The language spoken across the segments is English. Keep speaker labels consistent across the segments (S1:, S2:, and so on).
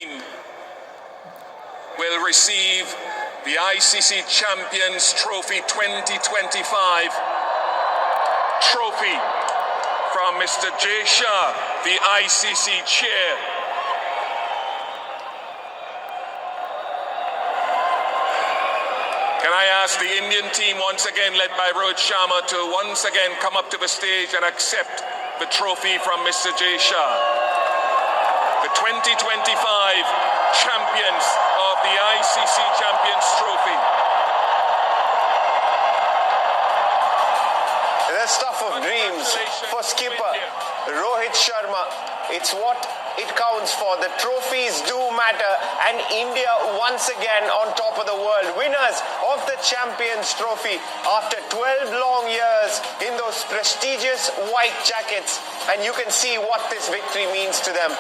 S1: team will receive the ICC Champions Trophy 2025 trophy from Mr. Jay Shah, the ICC chair. Can I ask the Indian team, once again led by Rohit Sharma, to once again come up to the stage and accept the trophy from Mr. Jay Shah, the 2025 champions of the ICC Champions Trophy.
S2: The stuff of dreams for skipper Rohit Sharma. It's what it counts for. The trophies do matter, and India once again on top of the world, winners of the Champions Trophy after 12 long years in those prestigious white jackets. And you can see what this victory means to them.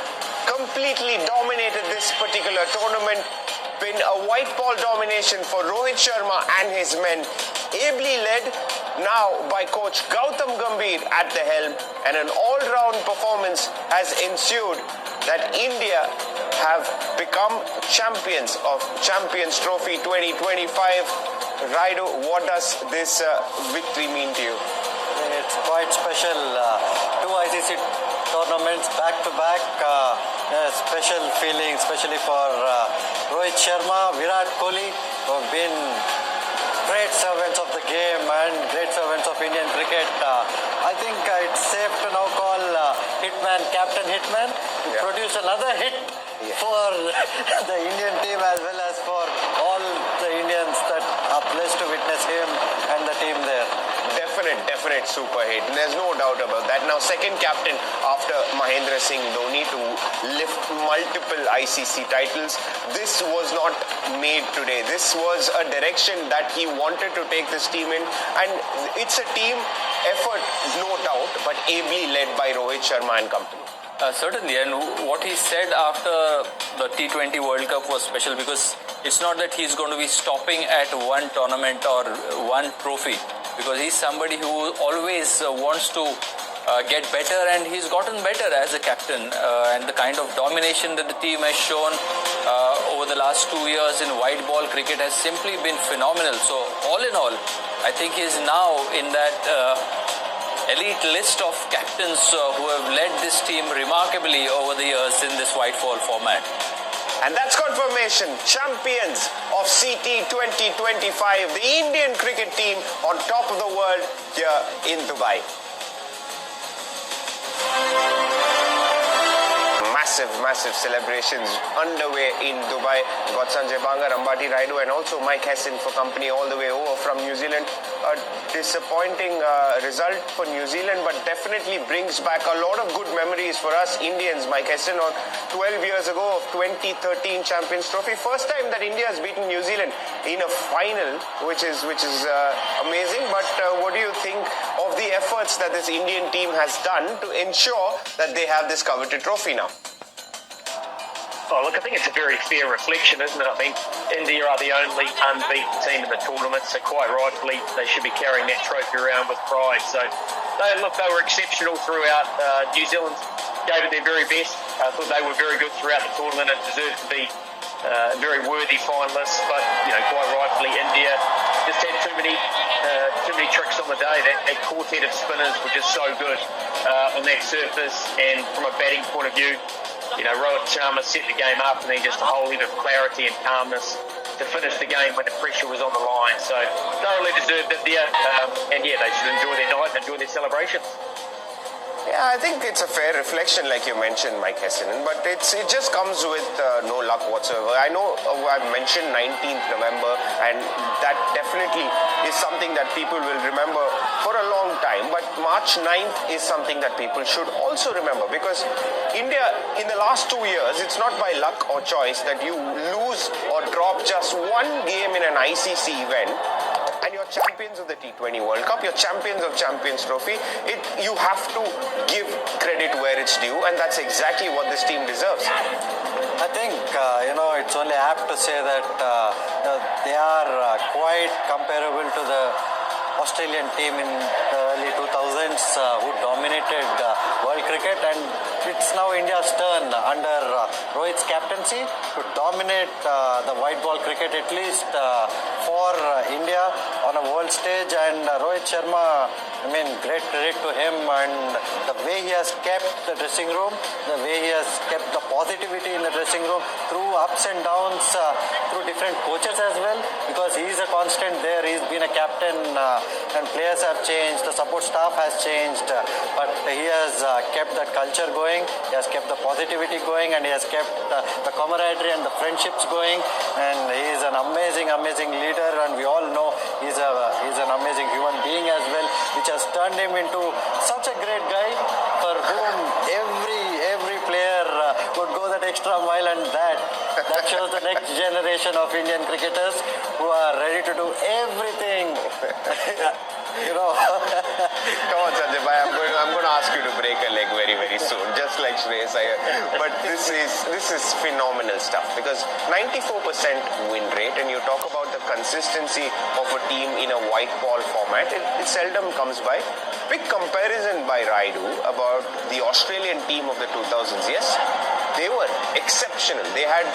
S2: Completely dominated this particular tournament. Been a white ball domination for Rohit Sharma and his men, ably led now by coach Gautam Gambhir at the helm, and an all-round performance has ensued that India have become champions of Champions Trophy 2025. Raidu, what does this victory mean to you?
S3: It's quite special. Two ICC tournaments back to back. Special feeling, especially for Rohit Sharma, Virat Kohli, who have been great servants of the game and great servants of Indian cricket. I think it's safe to now call Hitman Captain Hitman to produce another hit for the Indian team as well as for all the Indians that are blessed to witness him and the team there.
S2: Definite super hit. There's no doubt about that. Now, second captain after Mahendra Singh Dhoni to lift multiple ICC titles. This was not made today. This was a direction that he wanted to take this team in, and it's a team effort, no doubt, but ably led by Rohit Sharma and company.
S4: Certainly, and what he said after the T20 World Cup was special, because it's not that he's going to be stopping at one tournament or one trophy, because he's somebody who always wants to get better, and he's gotten better as a captain, and the kind of domination that the team has shown over the last 2 years in white ball cricket has simply been phenomenal. So all in all, I think he's now in that elite list of captains who have led this team remarkably over the years in this white ball format.
S2: And that's confirmation. Champions of CT 2025, the Indian cricket team on top of the world here in Dubai. Massive celebrations underway in Dubai. Got Sanjay Banga, Ambati Raidu, and also Mike Hesson for company all the way over from New Zealand. A disappointing result for New Zealand, but definitely brings back a lot of good memories for us Indians. Mike Hesson on 12 years ago of 2013 Champions Trophy. First time that India has beaten New Zealand in a final, which is amazing. But what do you think of the efforts that this Indian team has done to ensure that they have this coveted trophy now?
S5: Oh, look, I think it's a very fair reflection, isn't it? I think India are the only unbeaten team in the tournament, so quite rightfully they should be carrying that trophy around with pride. So, they were exceptional throughout. New Zealand gave it their very best. I thought they were very good throughout the tournament and deserved to be very worthy finalists. But, quite rightfully, India just had too many tricks on the day. That quartet of spinners were just so good on that surface, and from a batting point of view, Rohit Sharma set the game up, and then just a whole heap of clarity and calmness to finish the game when the pressure was on the line. So thoroughly deserved it there, and they should enjoy their night and enjoy their celebrations.
S2: Yeah, I think it's a fair reflection, like you mentioned, Mike Hesson, but it just comes with no luck whatsoever. I know I've mentioned 19th November, and that definitely is something that people will remember for a long time, but March 9th is something that people should also remember, because India, in the last 2 years, it's not by luck or choice that you lose or drop just one game in an ICC event, and you're champions of the T20 World Cup, you're champions of Champions Trophy. You have to give credit where it's due, and that's exactly what this team deserves.
S3: I think, it's only apt to say that they are quite comparable to the Australian team in the early 2000s who dominated world cricket, and it's now India's turn under Rohit's captaincy to dominate the white ball cricket, at least for India on a world stage. And Rohit Sharma, I mean, great credit to him, and the way he has kept the dressing room, the way he has kept the positivity in the dressing room through ups and downs, through different coaches as well, because he is a constant there. He's been a captain, and players have changed, the support staff has changed, but he has kept that culture going, he has kept the positivity going, and he has kept the camaraderie and the friendships going, and he is an amazing leader, and we all know he's an amazing human being as well, which has turned him into such a great guy for whom every player would go that extra mile, and that shows the next generation of Indian cricketers who are ready to do everything. You know.
S2: Come on, Sanjay bhai, I'm going to ask you to break a leg very, very soon, just like Shreyas Iyer. But this is phenomenal stuff, because 94% win rate, and you talk about the consistency of a team in a white ball format, it seldom comes by. Big comparison by Raidu about the Australian team of the 2000s. Yes, they were exceptional. They had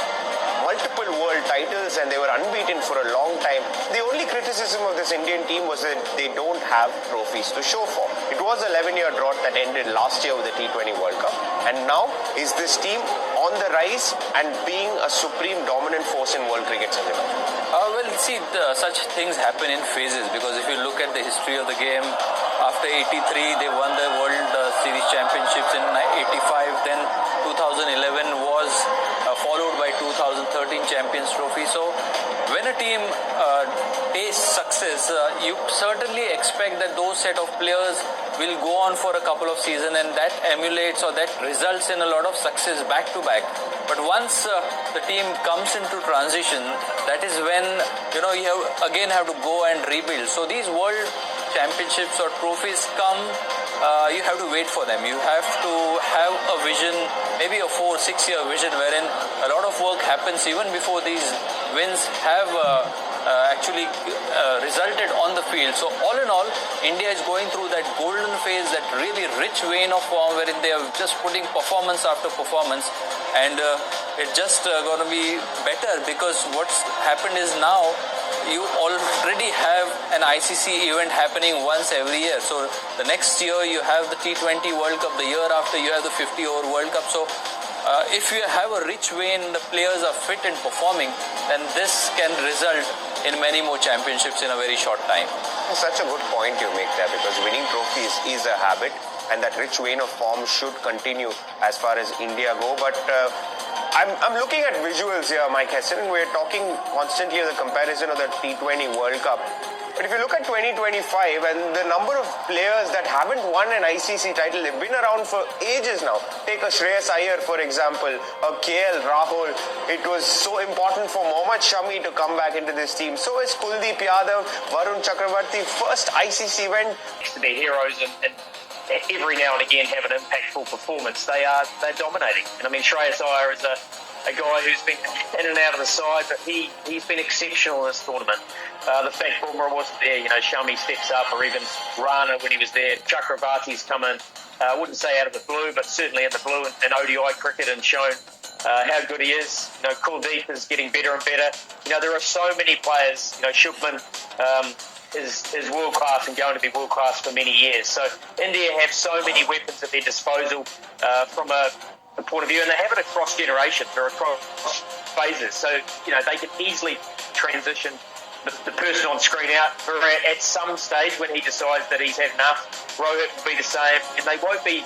S2: multiple world titles and they were unbeaten for a long time. The only criticism of this Indian team was that they don't have trophies to show for. It was an 11-year drought that ended last year with the T20 World Cup, and now is this team on the rise and being a supreme dominant force in world cricket?
S4: Well, see, such things happen in phases, because if you look at the history of the game, after 83 they won the World Series Championships in 85, then 2011 was followed by 2013 Champions Trophy. So when a team tastes success, you certainly expect that those set of players will go on for a couple of seasons, and that emulates or that results in a lot of success back to back. But once the team comes into transition, that is when you have to go and rebuild. So these world championships or trophies come, you have to wait for them. You have to have a vision, maybe a 4-6 year vision, wherein a lot of work happens even before these wins have actually resulted on the field. So all in all, India is going through that golden phase, that really rich vein of form, wherein they are just putting performance after performance, and it's just going to be better, because what's happened is now you already have an ICC event happening once every year. So the next year you have the T20 World Cup, the year after you have the 50-over World Cup. So if you have a rich vein, the players are fit and performing, then this can result in many more championships in a very short time.
S2: Such a good point you make there, because winning trophies is a habit, and that rich vein of form should continue as far as India go. But I'm looking at visuals here, Mike Hesson. We're talking constantly of the comparison of the T20 World Cup. But if you look at 2025 and the number of players that haven't won an ICC title, they've been around for ages now. Take a Shreyas Iyer, for example, a KL Rahul. It was so important for Mohammad Shami to come back into this team. So is Kuldeep Yadav, Varun Chakravarti, first ICC event.
S5: To be heroes and every now and again have an impactful performance. They're dominating. And I mean, Shreyas Iyer is a guy who's been in and out of the side, but he's been exceptional in this tournament. The fact Bumrah wasn't there, Shami steps up, or even Rana when he was there. Chakravarti's come in, I wouldn't say out of the blue, but certainly in the blue in ODI cricket, and shown how good he is. Kuldeep is getting better and better. There are so many players. Shubman is world class and going to be world class for many years. So India have so many weapons at their disposal from a point of view, and they have it across generations or across phases. So they can easily transition the person on screen out at some stage when he decides that he's had enough. Rohit will be the same, and they won't be.